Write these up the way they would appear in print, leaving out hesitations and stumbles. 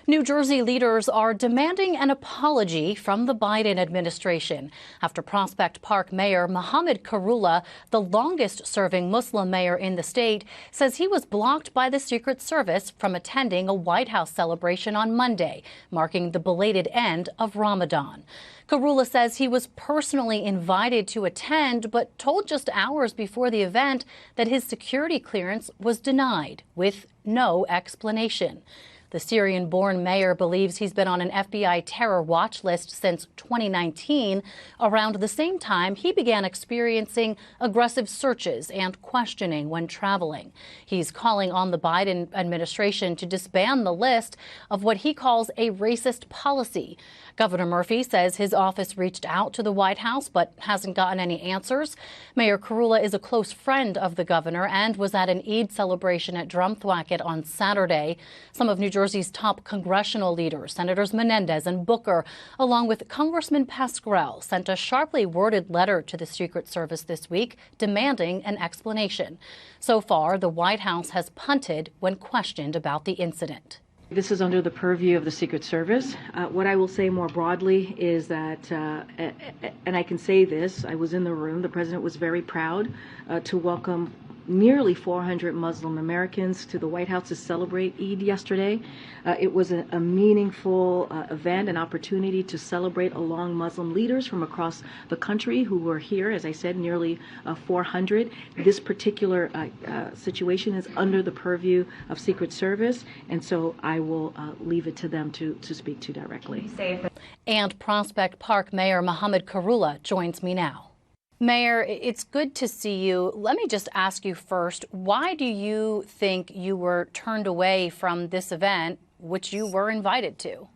New Jersey leaders are demanding an apology from the Biden administration after Prospect Park Mayor Mohammed Karula, the longest-serving Muslim mayor in the state, says he was blocked by the Secret Service from attending a White House celebration on Monday, marking the belated end of Ramadan. Karula says he was personally invited to attend, but told just hours before the event that his security clearance was denied, with no explanation. The Syrian-born mayor believes he's been on an FBI terror watch list since 2019, around the same time he began experiencing aggressive searches and questioning when traveling. He's calling on the Biden administration to disband the list of what he calls a racist policy. Governor Murphy says his office reached out to the White House but hasn't gotten any answers. Mayor Karula is a close friend of the governor and was at an Eid celebration at Drumthwacket on Saturday. Some of New Jersey's top congressional leaders, Senators Menendez and Booker, along with Congressman Pascrell, sent a sharply worded letter to the Secret Service this week demanding an explanation. So far, the White House has punted when questioned about the incident. This is under the purview of the Secret Service. What I will say more broadly is that, and I can say this, I was in the room, the president was very proud to welcome nearly 400 Muslim Americans to the White House to celebrate Eid yesterday. It was a meaningful event, an opportunity to celebrate along Muslim leaders from across the country who were here, as I said, nearly 400. This particular situation is under the purview of Secret Service, and so I will leave it to them to speak to directly. And Prospect Park Mayor Mohammed Karula joins me now. Mayor, it's good to see you. Let me just ask you first, why do you think you were turned away from this event, which you were invited to?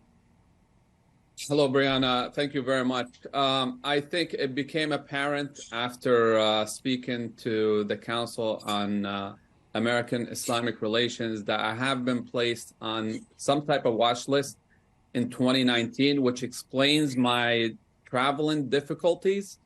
Hello, Brianna. Thank you very much. I think it became apparent after speaking to the Council on American Islamic Relations that I have been placed on some type of watch list in 2019, which explains my traveling difficulties.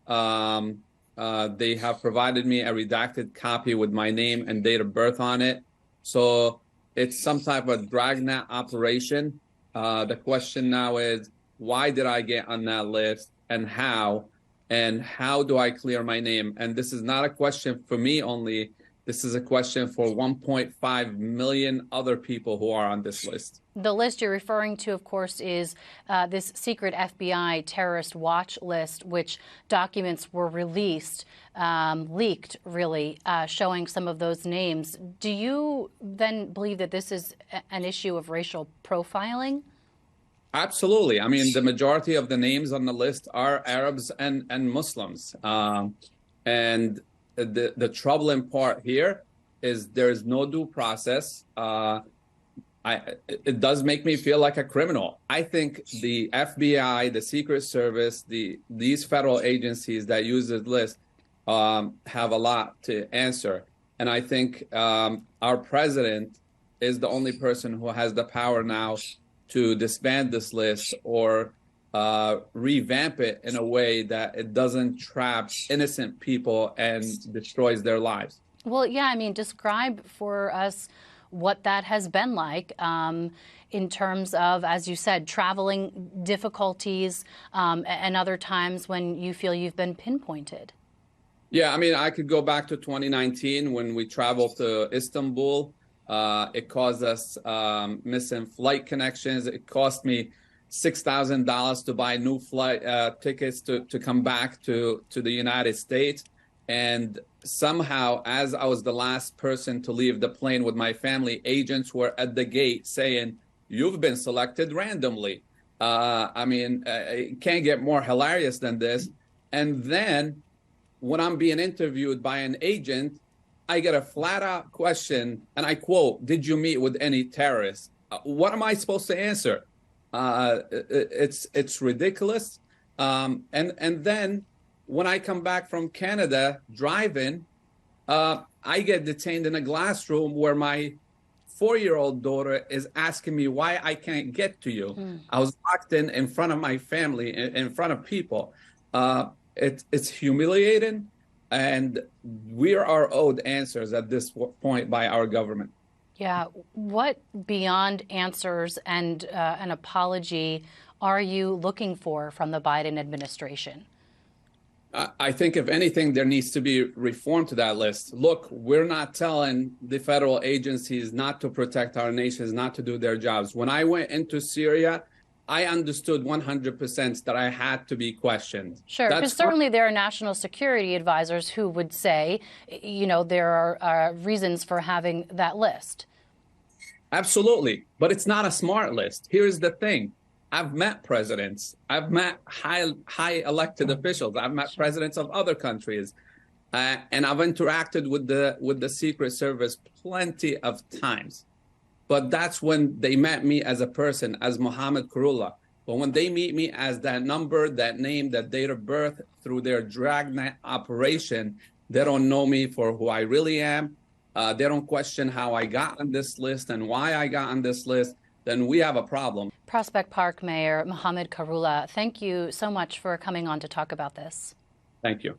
They have provided me a redacted copy with my name and date of birth on it. So it's some type of dragnet operation. The question now is, why did I get on that list and how do I clear my name? And this is not a question for me only. This is a question for 1.5 million other people who are on this list. The list you're referring to, of course, is this secret FBI terrorist watch list, which documents were released, leaked, really, showing some of those names. Do you then believe that this is an issue of racial profiling? Absolutely. I mean, the majority of the names on the list are Arabs and Muslims. And the troubling part here is there's no due process. It does make me feel like a criminal. I think the FBI, the Secret Service, these federal agencies that use this list have a lot to answer. And I think our president is the only person who has the power now to disband this list or revamp it in a way that it doesn't trap innocent people and destroys their lives. Well, yeah, I mean, describe for us what that has been like in terms of, as you said, traveling difficulties and other times when you feel you've been pinpointed. Yeah, I mean, I could go back to 2019 when we traveled to Istanbul. It caused us missing flight connections. It cost me $6,000 to buy new flight tickets to come back to the United States. And somehow, as I was the last person to leave the plane with my family, agents were at the gate saying, "You've been selected randomly." I mean, it can't get more hilarious than this. And then when I'm being interviewed by an agent, I get a flat out question, and I quote, "Did you meet with any terrorists?" What am I supposed to answer? It's ridiculous. And then when I come back from Canada driving, I get detained in a glass room where my 4-year-old daughter is asking me why I can't get to you. I was locked in front of my family, in front of people. It's humiliating, and we are owed answers at this point by our government. Yeah. What beyond answers and an apology are you looking for from the Biden administration? I think, if anything, there needs to be reform to that list. Look, we're not telling the federal agencies not to protect our nations, not to do their jobs. When I went into Syria, I understood 100% that I had to be questioned. Sure, because certainly there are national security advisors who would say, you know, there are reasons for having that list. Absolutely. But it's not a smart list. Here's the thing. I've met presidents. I've met high elected officials. I've met presidents of other countries. And I've interacted with the Secret Service plenty of times. But that's when they met me as a person, as Mohammed Kurullah. But when they meet me as that number, that name, that date of birth through their dragnet operation, they don't know me for who I really am. They don't question how I got on this list and why I got on this list. Then we have a problem. Prospect Park Mayor Mohammed Kurullah, thank you so much for coming on to talk about this. Thank you.